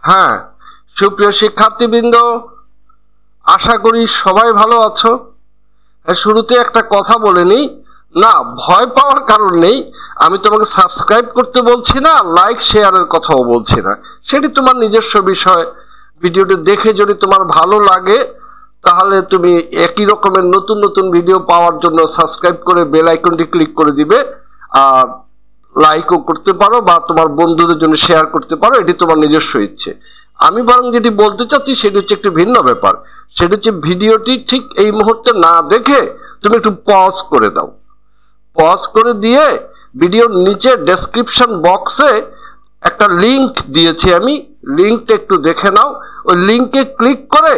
হ্যাঁ, সুপ্রিয় শিক্ষার্থীবৃন্দ, আশা করি সবাই ভালো আছো। শুরুতে একটা কথা বলে নিই, না ভয় পাওয়ার কারণ নেই। আমি তোমাকে সাবস্ক্রাইব করতে বলছি না, লাইক শেয়ারের কথাও বলছি না, সেটি তোমার নিজস্ব বিষয়। ভিডিওটি দেখে যদি তোমার ভালো লাগে তাহলে তুমি একই রকমের নতুন নতুন ভিডিও পাওয়ার জন্য সাবস্ক্রাইব করে বেল আইকনটি ক্লিক করে দিবে, আর লাইকও করতে পারো বা তোমার বন্ধুদের জন্য শেয়ার করতে পারো, এটি তোমার নিজস্ব ইচ্ছে। আমি বরং যেটি বলতে চাচ্ছি সেটি হচ্ছে একটি ভিন্ন ব্যাপার। সেটি হচ্ছে ভিডিওটি ঠিক এই মুহূর্তে না দেখে তুমি একটু পজ করে দাও। পজ করে দিয়ে ভিডিওর নিচে ডেসক্রিপশন বক্সে একটা লিংক দিয়েছি আমি, লিংকটা একটু দেখে নাও। ওই লিংকে ক্লিক করে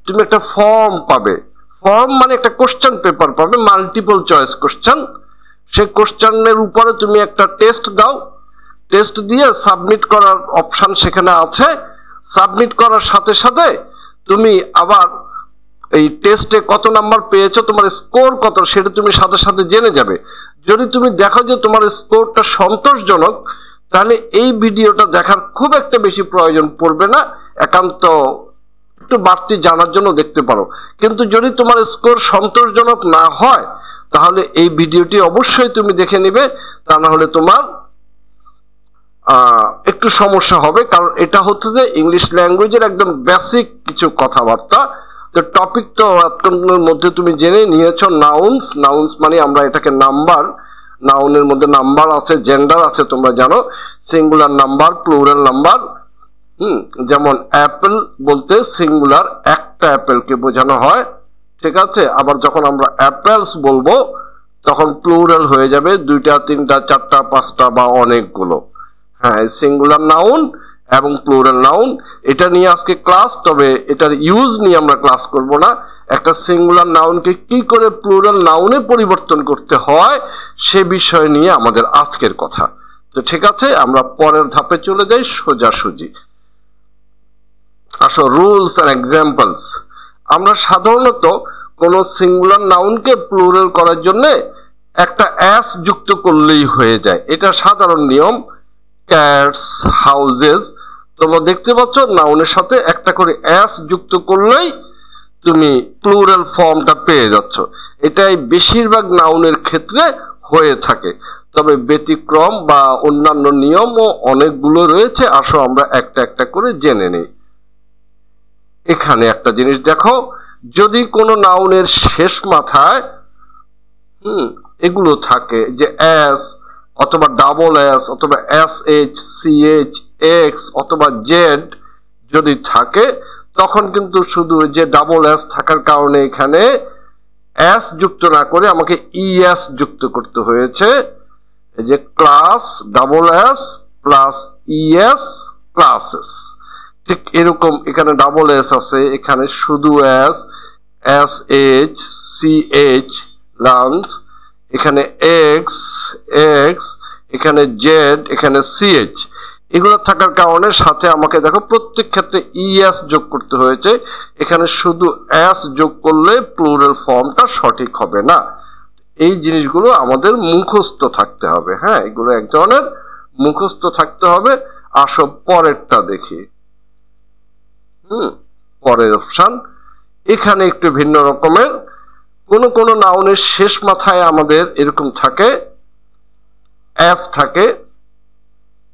তুমি একটা ফর্ম পাবে। ফর্ম মানে একটা কোশ্চেন পেপার পাবে, মাল্টিপল চয়েস কোশ্চেন। সেই কোশ্চেনের উপরে তুমি একটা টেস্ট দাও, টেস্ট দিয়ে সাবমিট করার অপশন সেখানে আছে। সাবমিট করার সাথে সাথে তুমি আবার এই টেস্টে কত নাম্বার পেয়েছো, তোমার স্কোর কত, সেটা তুমি সাথে সাথে জেনে যাবে। যদি তুমি দেখো যে তোমার স্কোরটা সন্তোষজনক, তাহলে এই ভিডিওটা দেখার খুব একটা বেশি প্রয়োজন পড়বে না, একান্ত একটু বাড়তি জানার জন্য দেখতে পারো। কিন্তু যদি তোমার স্কোর সন্তোষজনক না হয় তাহলে এই ভিডিওটি অবশ্যই তুমি দেখে নিবে, তা না হলে তোমার একটু সমস্যা হবে। কারণ এটা হচ্ছে যে ইংলিশ ল্যাঙ্গুয়েজের একদম বেসিক কিছু কথাবার্তা। তো টপিক তো এতক্ষণের মধ্যে তুমি জেনে নিয়েছো, নাউন্স। নাউন্স মানে আমরা এটাকে নাম্বার, নাউনের মধ্যে নাম্বার আছে, জেন্ডার আছে, তোমরা জানো, সিঙ্গুলার নাম্বার, প্লুরাল নাম্বার। যেমন অ্যাপেল বলতে সিঙ্গুলার একটা অ্যাপেলকে বোঝানো হয়, ঠিক আছে। আবার যখন আমরা অ্যাপেলস বলবো তখন প্লুরাল হয়ে যাবে, দুইটা, তিনটা, চারটা, পাঁচটা বা অনেকগুলো। হ্যাঁ, সিঙ্গুলার নাউন এবং প্লুরাল নাউন, এটা নিয়ে আজকে ক্লাস। তবে এটার ইউজ নিয়ে আমরা ক্লাস করব না। একটা সিঙ্গুলার নাউনকে কি করে প্লুরাল নাউনে পরিবর্তন করতে হয় সে বিষয় নিয়ে আমাদের আজকের কথা। তো ঠিক আছে, আমরা পরের ধাপে চলে যাই সোজাসুজি। আসো, রুলস এন্ড এক্সাম্পলস। আমরা সাধারণত কোন সিঙ্গুলার নাউনকে প্লুরাল করার জন্য একটা অ্যাস যুক্ত করলেই হয়ে যায়, এটা সাধারণ নিয়ম। ক্যাটস, হাউজেস, তোমরা দেখতে পাচ্ছ নাউনের সাথে একটা করে অ্যাস যুক্ত করলেই তুমি প্লুরাল ফর্মটা পেয়ে যাচ্ছ। এটাই বেশিরভাগ নাউনের ক্ষেত্রে হয়ে থাকে, তবে ব্যতিক্রম বা অন্যান্য নিয়মও অনেকগুলো রয়েছে। আসো আমরা একটা একটা করে জেনে নিই। এখানে একটা জিনিস দেখো, যদি কোনো নাউনের শেষ মাথায় এগুলো থাকে যে এস অথবা ডাবল এস অথবা S H, C H, X অথবা জেড যদি থাকে, তখন কিন্তু শুধু যে ডাবল এস থাকার কারণে এখানে এস যুক্ত না করে আমাকে ইএস যুক্ত করতে হয়েছে। এই যে class, double S plus ES, classes. ঠিক এরকম এখানে ডাবল এস আছে, এখানে শুধু S, S H, C H, lunch, এখানে এক্স, এক্স, এখানে জেড, এখানে সিএইচ। এগুলো থাকার কারণে সাথে আমাকে দেখো প্রত্যেক ক্ষেত্রে ইএস যোগ করতে হয়েছে। এখানে শুধু এস যোগ করলে প্লুরাল ফর্মটা সঠিক হবে না। এই জিনিসগুলো আমাদের মুখস্থ থাকতে হবে। হ্যাঁ, এগুলো এক ধরনের মুখস্থ থাকতে হবে। আসো পরেরটা দেখি। পরের অপশন এখানে একটু ভিন্ন রকমের। কোন কোন নাউনের শেষ মাথায় আমাদের এরকম থাকে, এফ থাকে,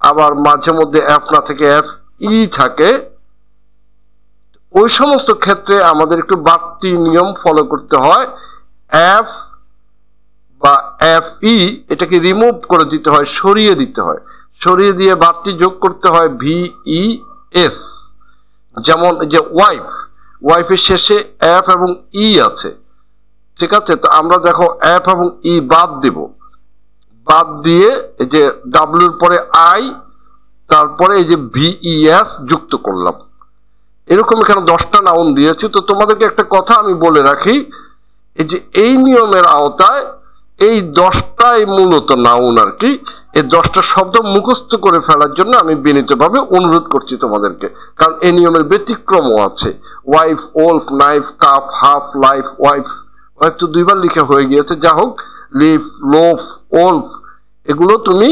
আবার মাঝে মধ্যে এফ না থেকে এফ ই থাকে। ওই সমস্ত ক্ষেত্রে আমাদের একটু বাড়তি নিয়ম ফলো করতে হয়। এফ বা এফ ই এটাকে রিমুভ করে দিতে হয়, সরিয়ে দিতে হয়, সরিয়ে দিয়ে বাড়তি যোগ করতে হয় ভি ই এস। যেমন যে ওয়াইফ, ওয়াইফের শেষে এফ এবং ই আছে, ঠিক আছে। তো আমরা দেখো এফ এবং ই বাদ দিব, বাদ দিয়ে এই যে ডাব্লিউর পরে আই, তারপরে এই যে ভিইএস যুক্ত করলাম। এরকম এখানে 10টা নাউন দিয়েছি। তো তোমাদেরকে একটা কথা আমি বলে রাখি, এই যে এই নিয়মের আওতায় এই 10টাই মূলত নাউন আর কি। এই 10টা শব্দ মুখস্থ করে ফেলার জন্য আমি বিনীতভাবে অনুরোধ করছি তোমাদেরকে, কারণ এই নিয়মের ব্যতিক্রমও আছে। Wife, wolf, knife, calf, half, life, wife, wife তো 2বার লেখা হয়ে গিয়েছে, যা হোক, লিফ, লোফ, ওলফ, এগুলো তুমি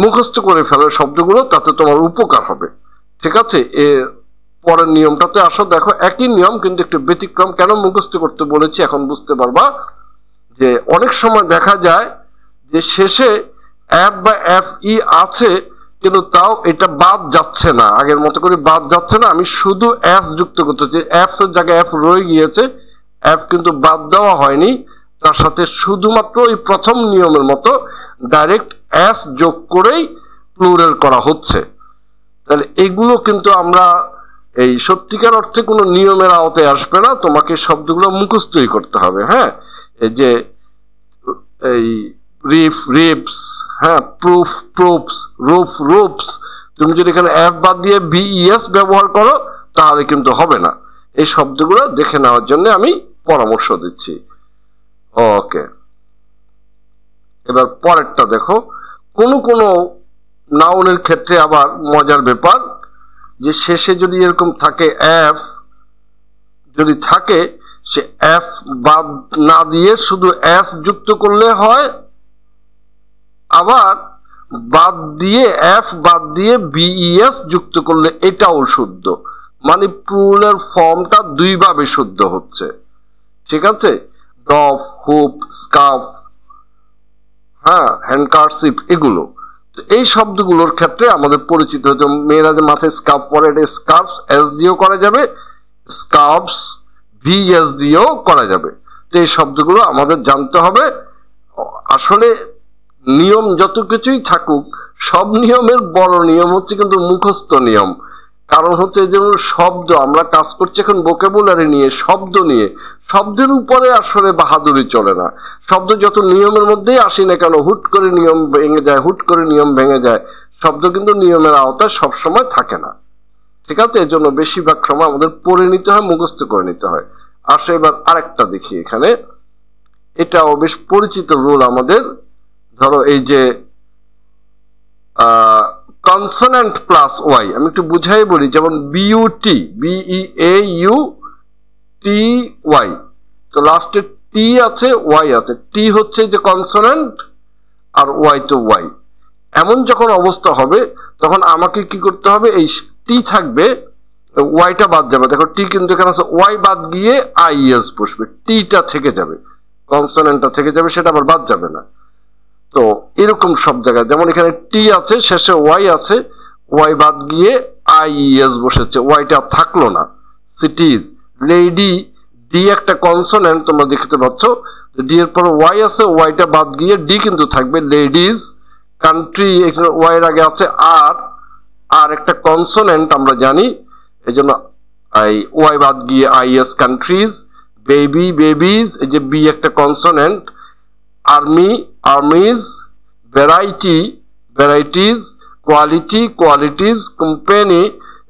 মুখস্থ করে ফেলো শব্দগুলো, তাতে তোমার উপকার হবে। ঠিক আছে, এর পরের নিয়মটাতে আসো, দেখো একই নিয়ম কিন্তু একটু ব্যতিক্রম। কেন মুখস্থ করতে বলেছি এখন বুঝতে পারবা। যে অনেক সময় দেখা যায় যে শেষে এফ বা এফ ই আছে কিন্তু তাও এটা বাদ যাচ্ছে না, আগের মতো করে বাদ যাচ্ছে না, আমি শুধু এস যুক্ত করতেছি, এফ এর জায়গায় এফ রয়ে গিয়েছে, এফ কিন্তু বাদ দেওয়া হয়নি, তার সাথে শুধুমাত্র এই প্রথম নিয়মের মতো ডাইরেক্ট এস যোগ করেই প্লুরাল করা হচ্ছে। তাহলে এগুলো কিন্তু আমরা এই সত্যিকার অর্থে কোনো নিয়মের আওতায় আসবে না, তোমাকে শব্দগুলো মুখস্থই করতে হবে। হ্যাঁ, এই যে এই রিফ রিপস, হ্যাঁ, প্রুফ প্রুফস, রুফ রুফস, তুমি যদি এখানে এফ বাদ দিয়ে বিইএস ব্যবহার করো তাহলে কিন্তু হবে না। এই শব্দগুলো দেখে নেওয়ার জন্য আমি পরামর্শ দিচ্ছি। ওকে, এবার পরেরটা দেখো। কোনো কোনো নাউনের ক্ষেত্রে আবার মজার ব্যাপার যে শেষে যদি এরকম থাকে এফ, যদি থাকে সে এফ বাদ না দিয়ে শুধু এস যুক্ত করলে হয়, আবার বাদ দিয়ে এফ বাদ দিয়ে বিইএস যুক্ত করলে এটাও শুদ্ধ, মানে প্লুরাল ফর্মটা দুই ভাবে শুদ্ধ হচ্ছে। ঠিক আছে, ড্রপ, হুপ, স্কার্ফ, হ্যাঁ, হ্যান্ডকারশিপ, এগুলো এই শব্দগুলোর ক্ষেত্রে আমাদের পরিচিত হতে, মেয়েরা যে মাথায় স্কার্ফ পরে এটা স্কার্ফস এস দিয়েও করা যাবে, স্কার্ফস ভিএস দিয়েও করা যাবে। তো এই শব্দগুলো আমাদের জানতে হবে। আসলে নিয়ম যত কিছুই থাকুক, সব নিয়মের বড় নিয়ম হচ্ছে কিন্তু মুখস্থ নিয়ম। কারণ হচ্ছে যেমন শব্দ, আমরা কাজ করছি এখন ভোকাবুলারি নিয়ে, শব্দ নিয়ে, শব্দের উপরে আসলে বাহাদুরি চলে না। শব্দ যত নিয়মের মধ্যেই আসি না কেন, হুট করে নিয়ম ভেঙে যায়, হুট করে নিয়ম ভেঙে যায়, শব্দ কিন্তু নিয়মের আওতায় সবসময় থাকে না। ঠিক আছে, এর জন্য বেশিরভাগ সময় আমাদের পড়ে নিতে হয়, মুখস্থ করে নিতে হয়। আসো এবার আরেকটা দেখি এখানে, এটাও বেশ পরিচিত রুল আমাদের। ধরো এই যে কনসোনেন্ট প্লাস ওয়াই, আমি একটু বুঝাই বলি, যেমন বিইউটি, বিইএইউটি ওয়াই, তো লাস্টে টি আছে, ওয়াই আছে, টি হচ্ছে যে কনসোনেন্ট আর ওয়াই তো ওয়াই। এমন যখন অবস্থা হবে তখন আমাকে কি করতে হবে, এই টি থাকবে, ওয়াইটা বাদ যাবে। দেখো টি কিন্তু এখানে আছে, ওয়াই বাদ গিয়ে আইএস বসবে, টিটা থেকে যাবে, কনসোনেন্টটা থেকে যাবে, সেটা আবার বাদ যাবে না। তো এরকম সব জায়গায়, যেমন এখানে টি আছে, শেষে ওয়াই আছে, ওয়াই বাদ গিয়ে আইএস বসেছে, ওয়াইটা থাকলো না। সিটিজ, লেডি, ডি একটা কনসোনেন্ট তোমরা দেখতে পাচ্ছ, ডি এর পর ওয়াই আছে, ওয়াইটা বাদ গিয়ে ডি কিন্তু থাকবে, লেডিজ। কান্ট্রি, এখানে ওয়াই এর আগে আছে আর একটা কনসোনেন্ট আমরা জানি, এই জন্য ওয়াই বাদ গিয়ে আইএস, কান্ট্রিজ। বেবি, বেবিজ, এই যে বি একটা consonant. Army, army's. Variety, varieties. Quality, qualities. Company,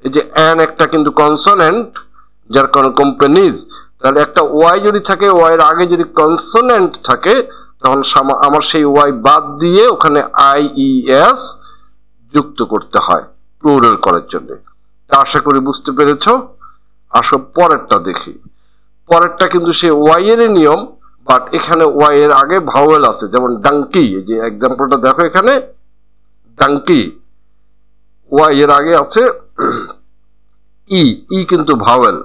এই যে এন একটা কিন্তু কনসোনেন্ট, যার কারণে কোম্পানিজ। তাহলে একটা ওয়াই যদি থাকে, ওয়াই এর আগে যদি কনসোনেন্ট থাকে, তখন আমার সেই ওয়াই বাদ দিয়ে ওখানে আইইএস যুক্ত করতে হয় প্লুরাল করার জন্য। আশা করি বুঝতে পেরেছ। আসো পরেরটা দেখি। পরেরটা কিন্তু সে ওয়াই এর নিয়ম, বাট এখানে ওয়াই এর আগে ভাওয়েল আছে, যেমন ডাঙ্কি, এই যে এক্সাম্পলটা দেখো এখানে, ডাঙ্কি, ওয়াই এর আগে আছে ই, ই কিন্তু ভাওয়েল।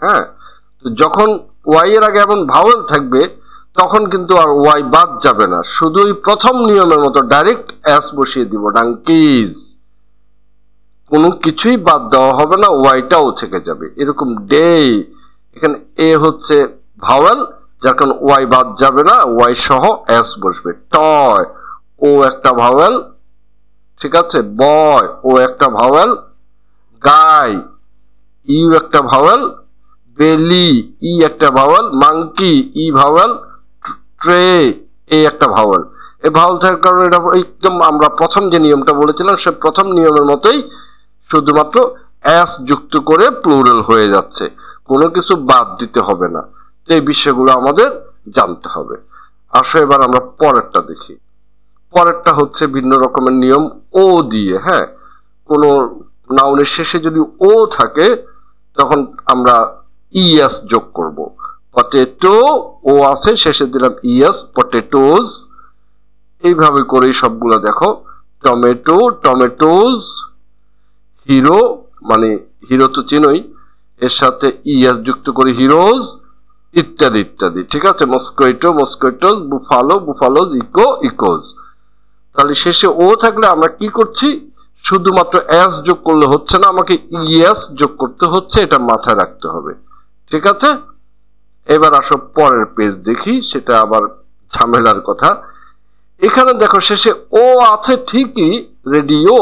হ্যাঁ, তো যখন ওয়াই এর আগে এমন ভাওয়েল থাকবে তখন কিন্তু আর ওয়াই বাদ যাবে না, শুধু ওই প্রথম নিয়মের মতো ডাইরেক্ট এস বসিয়ে দিব, ডাঙ্কিজ। কোনো কিছুই বাদ দেওয়া হবে না, ওয়াইটাও থেকে যাবে। এরকম ডে, এখানে এ হচ্ছে ভাওয়েল, যার কারণে ওয়াই বাদ যাবে না, ওয়াই সহ এস বসবে। টয়, ও একটা ভাওয়েল, ঠিক আছে। বয়, ও একটা ভাওয়েল। গাই, ইউ একটা ভাওয়েল। বেলি, ই একটা vowel. Monkey, E vowel. Tray, A একটা ভাওয়েল। এই ভাওয়েল থাকার কারণে এটা একদম আমরা প্রথম যে নিয়মটা বলেছিলাম সে প্রথম নিয়মের মতোই, শুধুমাত্র এস যুক্ত করে প্লুরাল হয়ে যাচ্ছে, কোনো কিছু বাদ দিতে হবে না। এই বিষয়গুলো আমাদের জানতে হবে। আসো এবার আমরা পরেরটা দেখি। পরেরটা হচ্ছে ভিন্ন রকমের নিয়ম ও দিয়ে। হ্যাঁ, কোনো নাউনের শেষে যদি ও থাকে তখন আমরা ইএস যোগ করব। পটেটো, ও আছে, শেষে দিলাম ইএস, পটেটোজ। এইভাবে করেই সবগুলো দেখো। টমেটো, টমেটোজ। হিরো, মানে হিরো তো চিনোই, এর সাথে ইএস যুক্ত করে হিরোজ ইত্যাদি ইত্যাদি, ঠিক আছে। Mosquito mosquitoes, buffalo buffaloes, echo echoes. তাহলে শেষে ও থাকলে আমরা কি করছি, শুধুমাত্র এস যোগ করলে হচ্ছে না, আমাকে ইএস যোগ করতে হচ্ছে, এটা মাথায় রাখতে হবে, ঠিক আছে। এবার আসো পরের পেজ দেখি, সেটা আবার ঝামেলার কথা। এখানে দেখো শেষে ও আছে ঠিকই রেডিও,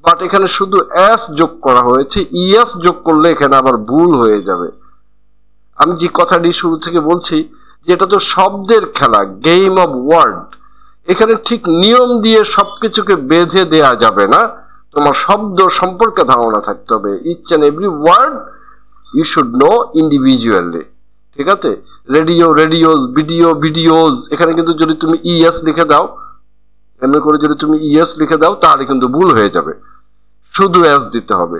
বাট এখানে শুধু এস যোগ করা হয়েছে, ইএস যোগ করলে এখানে আবার ভুল হয়ে যাবে। আমি যে কথাটি শুরু থেকে বলছি, যেটা তো শব্দের খেলা, গেম অফ ওয়ার্ড, এখানে ঠিক নিয়ম দিয়ে সবকিছুকে বেঁধে দেয়া যাবে না, তোমার শব্দ সম্পর্কে ধারণা থাকতে হবে। Each and every word you should know individually, ঠিক আছে। রেডিও রেডিওস, ভিডিও ভিডিওস, এখানে কিন্তু যদি তুমি ইএস লিখে দাও, এমনি করে যদি তুমি ইএস লিখে দাও তাহলে কিন্তু ভুল হয়ে যাবে, শুধু এস দিতে হবে।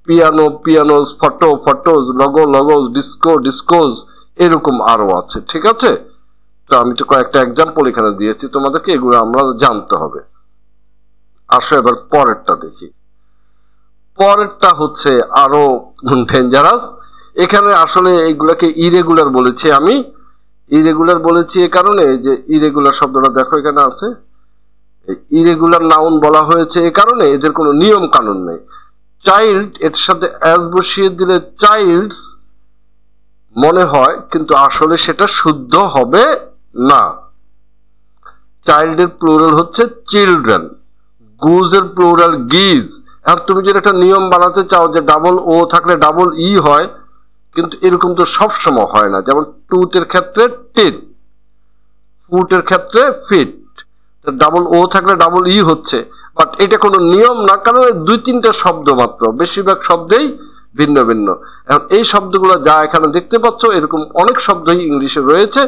Piano pianos, photo photos, logo logos, disco discos, এরকম আরো আছে, ঠিক আছে। তো আমি তো কয়েকটা এক্সাম্পল এখানে দিয়েছি তোমাদেরকে, এগুলো আমরা জানতে হবে। আসো এবার পরেরটা দেখি। পরেরটা হচ্ছে আরো ডেঞ্জারাস। এখানে আসলে এইগুলাকে ইরেগুলার বলেছি আমি। ইরেগুলার বলেছি এ কারণে যে ইরেগুলার শব্দটা দেখো এখানে আছে, ইরেগুলার নাউন বলা হয়েছে এ কারণে এদের কোনো নিয়ম কানুন নেই। চাইল্ড এর সাথে এস বসিয়ে দিলে চাইল্ডস মনে হয়, কিন্তু আসলে সেটা শুদ্ধ হবে না। চাইল্ডের প্লুরাল হচ্ছে চিলড্রেন, গুজের প্লুরাল গিজ। এখন তুমি যদি একটা নিয়ম বানাতে চাও যে ডাবল ও থাকলে ডাবল ই হয়, কিন্তু এরকম তো সবসময় হয় না। যেমন টুথের ক্ষেত্রে টিথ, ফুটের ক্ষেত্রে ফিট, ডাবল ও থাকলে ডাবল ই হচ্ছে, বাট এটা কোনো নিয়ম না, কারণ দুই তিনটা শব্দ মাত্র, বেশিরভাগ শব্দেই ভিন্ন ভিন্ন। এখন এই শব্দগুলো যা এখানে দেখতে পাচ্ছ, এরকম অনেক শব্দই ইংলিশে রয়েছে।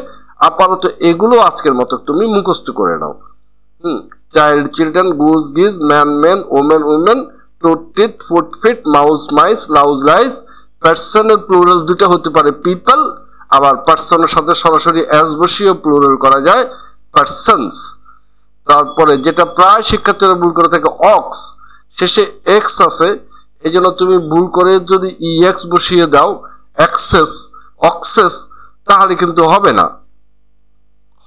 আপাতত এগুলো আজকের মতো তুমি মুখস্থ করে নাও। Child children, goose geese, man man, woman women, tooth teeth, foot feet, mouse mice, louse lice. পার্সনের প্লুরাল দুটো হতে পারে পিপল, আবার পার্সনের সাথে সরাসরি এস বসিয়ে প্লুরাল করা যায় পার্সনস। তারপরে যেটা প্রায় শিক্ষার্থীরা ভুল করে থাকে, অক্স, শেষে এক্স আছে, এই জন্য তুমি ভুল করে যদি ইএক্স বসিয়ে দাও অ্যাক্সেস অক্সেস, তাহলে কিন্তু হবে না,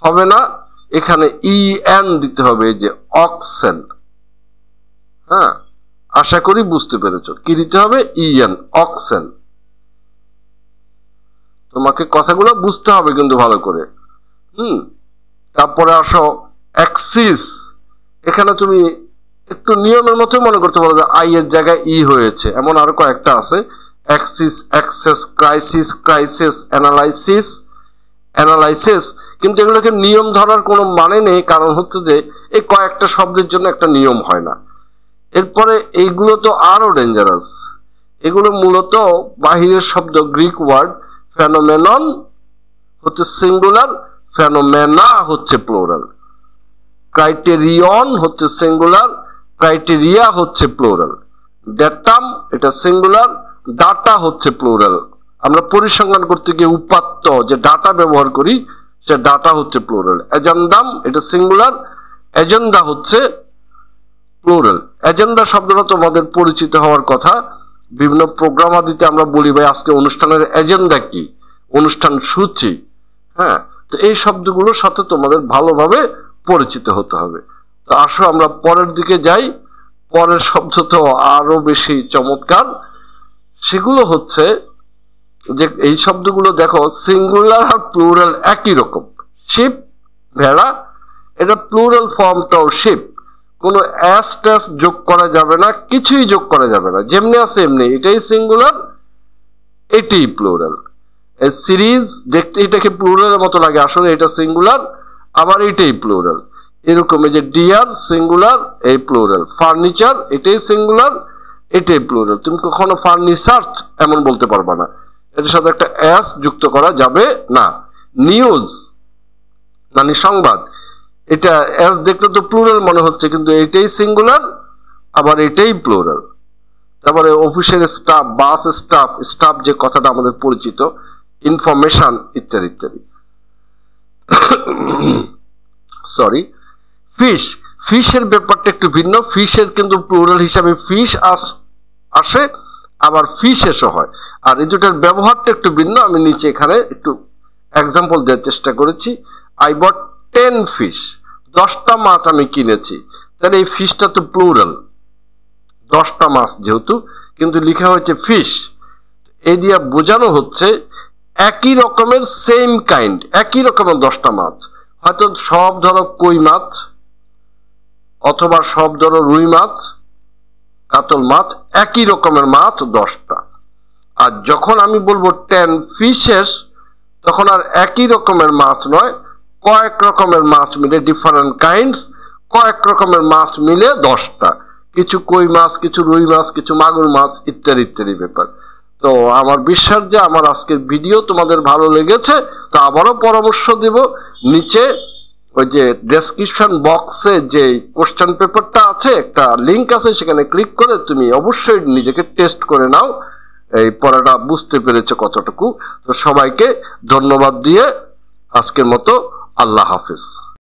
হবে না। এখানে ইএন দিতে হবে, যে অক্সেন। হ্যাঁ, আশা করি বুঝতে পেরেছ কি দিতে হবে, ইএন, অক্সেন। তোমাকে কথাগুলো বুঝতে হবে কিন্তু ভালো করে। তারপরে আসো অ্যাক্সিস। এখানে তুমি একটু নিয়মের মতো মনে করতে পারো যে আই এর জায়গায় ই হয়েছে, এমন আরো কয়েকটা আছে। Axis, access, crisis, crisis, analysis, analysis. কিন্তু এগুলোকে নিয়ম ধরার কোনো মানে নেই, কারণ হচ্ছে যে এই কয়েকটা শব্দের জন্য একটা নিয়ম হয় না। এরপরে এইগুলো তো আরো ডেঞ্জারাস, এগুলো মূলত বাহিরের শব্দ, গ্রিক ওয়ার্ড। ফেনোমেনন হচ্ছে সিঙ্গুলার, ফেনোমেনা হচ্ছে প্লুরাল। ক্রাইটেরিয়ন হচ্ছে সিঙ্গুলার, ক্রাইটেরিয়া হচ্ছে প্লুরাল। ডেটাম এটা সিঙ্গুলার, ডাটা হচ্ছে প্লুরাল। আমরা পরিসংখ্যান করতে গিয়ে উপাত্ত যে ডাটা ব্যবহার করি, সে ডাটা হচ্ছে প্লুরাল। এজেন্ডাম এটা সিঙ্গুলার, এজেন্ডা হচ্ছে প্লুরাল। এজেন্ডা শব্দটা তোমাদের পরিচিত হওয়ার কথা, বিভিন্ন প্রোগ্রাম আদিতে আমরা বলি ভাই আজকে অনুষ্ঠানের এজেন্ডা কি, অনুষ্ঠান সূচি। হ্যাঁ, তো এই শব্দগুলোর সাথে তোমাদের ভালোভাবে পরিচিত হতে হবে। তো আসো আমরা পরের দিকে যাই। পরের শব্দ তো আরো বেশি চমৎকার। সেগুলো হচ্ছে যে এই শব্দগুলো দেখো সিঙ্গুলার আর প্লুরাল একই রকম। শিপ, ভেড়া, এটা প্লুরাল ফর্মটাও শিপ। কোনো অ্যাস ট্যাস যোগ করা যাবে না, কিছুই যোগ করা যাবে না, যেমনি আছে এমনি। এটাই সিঙ্গুলার, এটাই প্লুরাল। সিরিজ দেখতে এটাকে প্লুরালের মতো লাগে, আসলে এটা সিঙ্গুলার, আবার এটাই প্লুরাল। এরকম এই যে ডিয়ার সিঙ্গুলার, এই প্লুরাল। ফার্নিচার এটাই সিঙ্গুলার, এটাই প্লুরাল। তুমি কখনো ফার্নিচার্স এমন বলতে পারবা না, এটার সাথে একটা এস যুক্ত করা যাবে না। নিউজ মানে সংবাদ, এটা এস দেখলে তো প্লুরাল মনে হচ্ছে, কিন্তু এটাই সিঙ্গুলার, আবার এটাই প্লুরাল। তারপরে অফিসের স্টাফ, বাস স্টাফ, স্টাফ যে কথাটা আমাদের পরিচিত, ইনফরমেশন ইত্যাদি ইত্যাদি। সরি, ফিশ, ফিশের ব্যাপারটা একটু ভিন্ন। ফিশের কিন্তু প্লুরাল হিসাবে ফিশ আসে, আবার ফিশ এসও হয়। আর এই দুটার ব্যবহারটা একটু ভিন্ন। আমি নিচে এখানে একটু এক্সাম্পল দেওয়ার চেষ্টা করেছি। আই বট 10 ফিশ, 10টা মাছ আমি কিনেছি। তাহলে এই ফিশটা তো প্লুরাল, 10টা মাছ যেহেতু, কিন্তু লেখা হয়েছে ফিশ। এই দিয়ে বোঝানো হচ্ছে একই রকমের সেম কাইন্ড, একই রকমের 10টা মাছ। হয়তো সব ধরো কই মাছ, অথবা সব ধরো রুই মাছ, কাতল মাছ, একই রকমের মাছ 10টা। আর যখন আমি বলবো 10 ফিশেস, তখন আর একই রকমের মাছ নয়, কয়েক রকমের মাছ মিলে, ডিফারেন্ট কাইন্ডস, কয়েক রকমের মাছ মিলে 10টা। কিছু কই মাছ, কিছু রুই মাছ, কিছু মাগুর মাছ, ইত্যাদি ইত্যাদি ব্যাপার। তো আমার বিশ্বাস যে আমার আজকের ভিডিও তোমাদের ভালো লেগেছে। তো আবারও পরামর্শ দেব, নিচে ওই যে ডেসক্রিপশন বক্সে যে কোশ্চেন পেপারটা আছে, একটা লিংক আছে, সেখানে ক্লিক করে তুমি অবশ্যই নিজেকে টেস্ট করে নাও, এই পড়াটা বুঝতে পেরেছো কতটুকু। তো সবাইকে ধন্যবাদ দিয়ে আজকের মতো আল্লাহ হাফেজ।